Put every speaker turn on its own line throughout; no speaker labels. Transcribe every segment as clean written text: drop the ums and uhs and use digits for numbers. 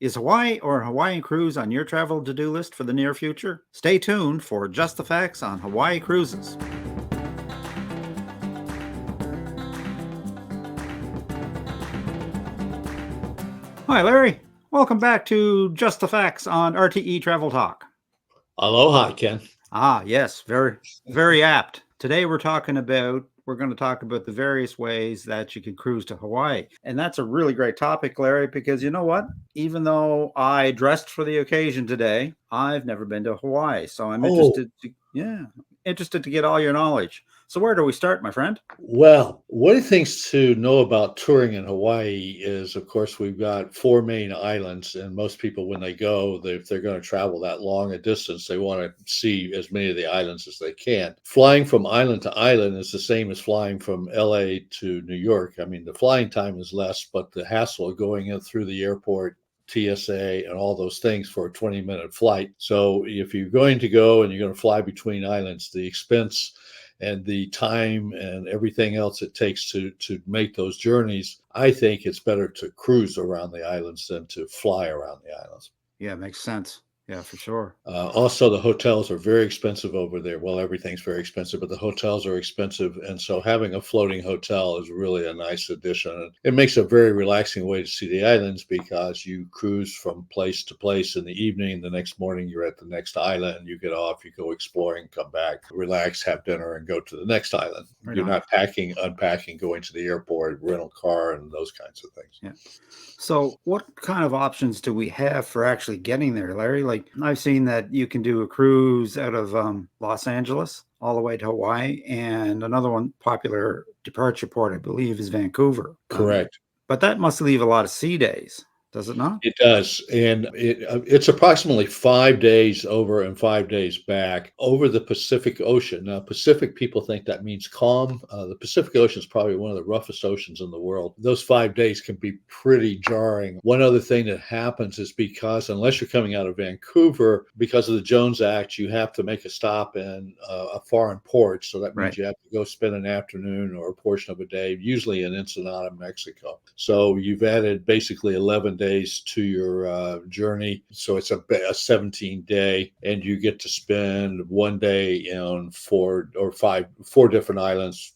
Is Hawaii or a Hawaiian cruise on your travel to-do list for the near future? Stay tuned for Just the Facts on Hawaii Cruises. Hi, Larry. Welcome back to Just the Facts on RTE-Travel Talk.
Aloha, Ken.
Yes, very apt. Today we're going to talk about the various ways that you can cruise to Hawaii. And that's a really great topic, Larry, because you know what? Even though I dressed for the occasion today, I've never been to Hawaii. So I'm interested to get all your knowledge. So where do we start, my friend?
Well, one of the things to know about touring in Hawaii is, of course, we've got 4 main islands, and most people, when they go, if they're going to travel that long a distance, they want to see as many of the islands as they can. Flying from island to island is the same as flying from LA to New York. I mean, the flying time is less, but the hassle of going in through the airport, TSA, and all those things for a 20-minute flight. So if you're going to go and you're going to fly between islands, the expense and the time and everything else it takes to make those journeys, I think it's better to cruise around the islands than to fly around the islands.
Yeah, makes sense. Yeah, for sure.
Also, the hotels are very expensive over there. Well, everything's very expensive, but the hotels are expensive. And so having a floating hotel is really a nice addition. And it makes a very relaxing way to see the islands because you cruise from place to place in the evening. The next morning, you're at the next island. You get off, you go exploring, come back, relax, have dinner, and go to the next island.
Right
You're
on.
not packing, unpacking, going to the airport, rental car, and those kinds of things.
Yeah. So, what kind of options do we have for actually getting there, Larry? Like, I've seen that you can do a cruise out of Los Angeles all the way to Hawaii, and another one popular departure port, I believe, is Vancouver.
Correct.
But that must leave a lot of sea days, does it not?
It does. And it's approximately 5 days over and 5 days back over the Pacific Ocean. Now, Pacific, people think that means calm. The Pacific Ocean is probably one of the roughest oceans in the world. Those 5 days can be pretty jarring. One other thing that happens is because, unless you're coming out of Vancouver, because of the Jones Act, you have to make a stop in a foreign port. So that means
Right.
you have to go spend an afternoon or a portion of a day, usually in Ensenada, Mexico. So you've added basically 11 days to your journey. So it's a 17-day, and you get to spend one day on four different islands,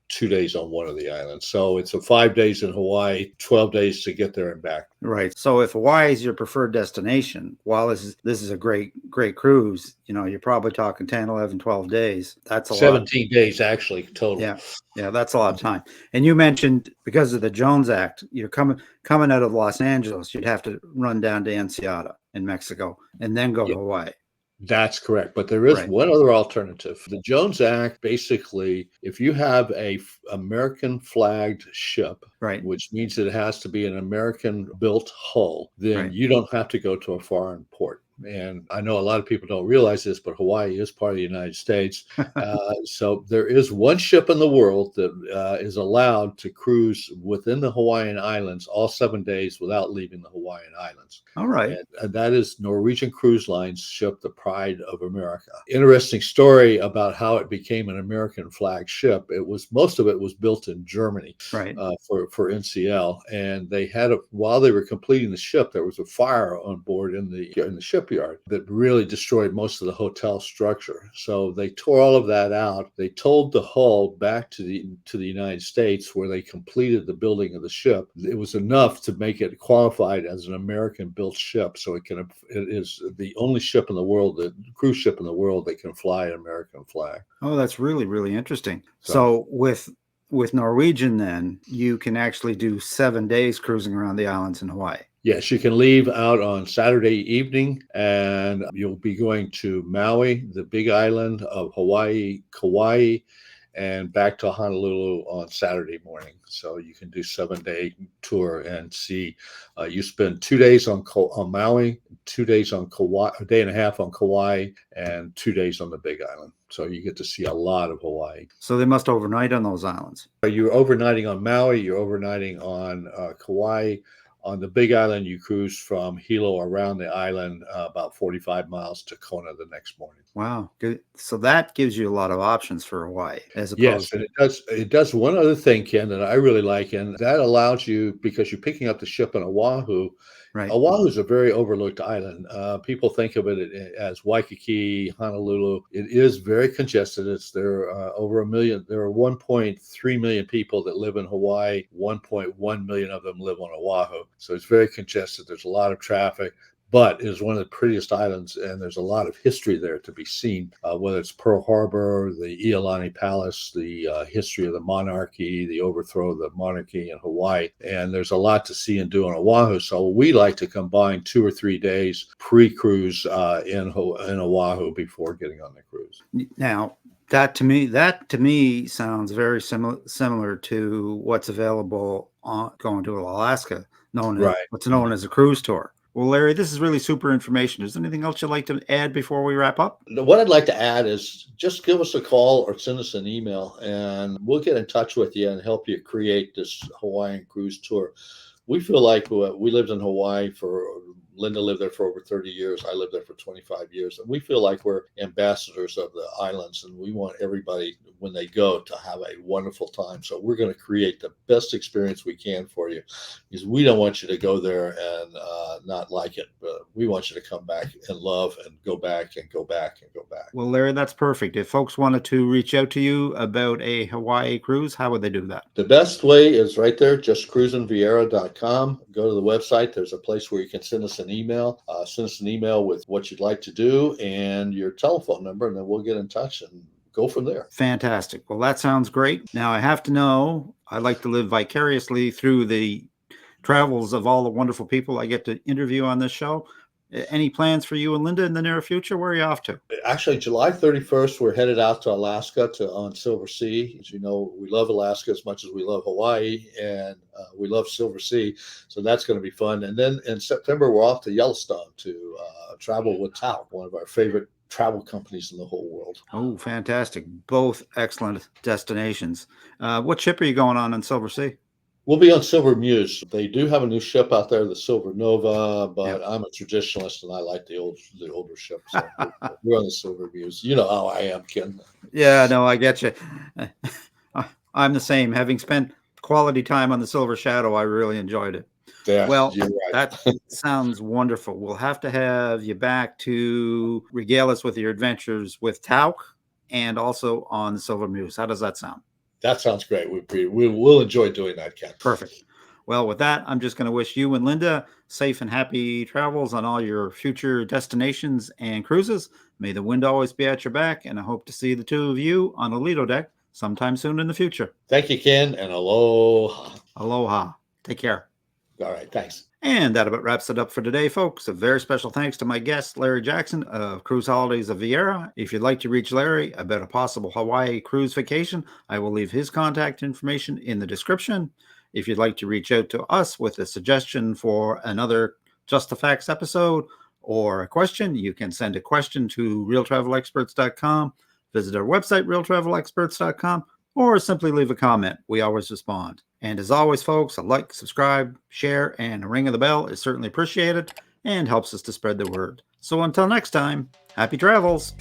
2 days on one of the islands. So it's a 5 days in Hawaii, 12 days to get there and back.
Right. So if Hawaii is your preferred destination, while this is a great cruise, you're probably talking 10, 11, 12 days. That's a lot.
17 days actually total.
Yeah, that's a lot of time. And you mentioned because of the Jones Act, you're coming out of Los Angeles, you'd have to run down to Ensenada in Mexico and then go to Hawaii.
That's correct. But there is
Right.
one other alternative. The Jones Act, basically, if you have a American flagged ship,
Right.
which means that it has to be an American built hull, then
Right.
you don't have to go to a foreign port. And I know a lot of people don't realize this, but Hawaii is part of the United States. So there is one ship in the world that is allowed to cruise within the Hawaiian Islands all 7 days without leaving the Hawaiian Islands.
All right.
And that is Norwegian Cruise Line's ship, the Pride of America. Interesting story about how it became an American flag ship. Most of it was built in Germany,
Right.
For NCL, and they had while they were completing the ship, there was a fire on board in the shipyard that really destroyed most of the hotel structure. So they tore all of that out. They towed the hull back to the United States, where they completed the building of the ship. It was enough to make it qualified as an American built ship. So it is the only ship in the world, the cruise ship in the world, that can fly an American flag.
Oh, that's really, really interesting. So with Norwegian, then you can actually do 7 days cruising around the islands in Hawaii.
Yes, you can leave out on Saturday evening, and you'll be going to Maui, the big island of Hawaii, Kauai, and back to Honolulu on Saturday morning. So you can do 7-day tour and see. You spend 2 days on Maui, 2 days on Kauai, a day and a half on Kauai, and 2 days on the Big Island. So you get to see a lot of Hawaii.
So they must overnight on those islands.
You're overnighting on Maui. You're overnighting on Kauai. On the Big Island, you cruise from Hilo around the island about 45 miles to Kona the next morning.
Wow. Good. So that gives you a lot of options for Hawaii as opposed.
Yes, and it does one other thing, Ken, that I really like, and that allows you, because you're picking up the ship in Oahu,
Right.
Oahu is a very overlooked island. People think of it as Waikiki, Honolulu. It is very congested. It's there are over a million. There are 1.3 million people that live in Hawaii. 1.1 million of them live on Oahu. So it's very congested. There's a lot of traffic. But it is one of the prettiest islands, and there's a lot of history there to be seen, whether it's Pearl Harbor, the Iolani Palace, the history of the monarchy, the overthrow of the monarchy in Hawaii. And there's a lot to see and do on Oahu. So we like to combine 2 or 3 days pre-cruise in Oahu before getting on the cruise.
Now, that to me sounds very similar to what's available on going to Alaska, what's known as a cruise tour. Well, Larry, this is really super information. Is there anything else you'd like to add before we wrap up?
What I'd like to add is just give us a call or send us an email, and we'll get in touch with you and help you create this Hawaiian cruise tour. We feel like we lived in Hawaii Lynda lived there for over 30 years. I lived there for 25 years. And we feel like we're ambassadors of the islands, and we want everybody, when they go, to have a wonderful time. So we're going to create the best experience we can for you, because we don't want you to go there and not like it. But we want you to come back and love and go back and go back and go back.
Well, Larry, that's perfect. If folks wanted to reach out to you about a Hawaii cruise, how would they do that?
The best way is right there, just cruisinviera.com. Go to the website. There's a place where you can send us an email. Send us an email with what you'd like to do and your telephone number, and then we'll get in touch and go from there.
Fantastic. Well, that sounds great. Now, I have to know, I like to live vicariously through the travels of all the wonderful people I get to interview on this show. Any plans for you and Lynda in the near future? Where are you off to?
Actually, July 31st, we're headed out to Alaska on Silver Sea. As you know, we love Alaska as much as we love Hawaii, and we love Silver Sea. So that's going to be fun. And then in September, we're off to Yellowstone to travel with Tao, one of our favorite travel companies in the whole world.
Oh, fantastic. Both excellent destinations. What ship are you going on Silver Sea?
We'll be on Silver Muse. They do have a new ship out there, the Silver Nova, but
Yep.
I'm a traditionalist and I like the older ship. So we're on the Silver Muse. You know how I am, Ken.
Yeah, no, I get you. I'm the same. Having spent quality time on the Silver Shadow, I really enjoyed it.
Yeah,
Well,
you're right.
that sounds wonderful. We'll have to have you back to regale us with your adventures with Tauk and also on the Silver Muse. How does that sound?
That sounds great. We'll enjoy doing that, Ken.
Perfect. Well, with that, I'm just going to wish you and Lynda safe and happy travels on all your future destinations and cruises. May the wind always be at your back, and I hope to see the two of you on a Lido deck sometime soon in the future.
Thank you, Ken, and aloha.
Aloha. Take care.
All right, thanks.
And that about wraps it up for today, folks. A very special thanks to my guest, Larry Jackson of Cruise Holidays of Viera. If you'd like to reach Larry about a possible Hawaii cruise vacation, I will leave his contact information in the description. If you'd like to reach out to us with a suggestion for another Just the Facts episode or a question, you can send a question to realtravelexperts.com, visit our website, realtravelexperts.com, or simply leave a comment. We always respond. And as always, folks, a like, subscribe, share, and a ring of the bell is certainly appreciated and helps us to spread the word. So until next time, happy travels.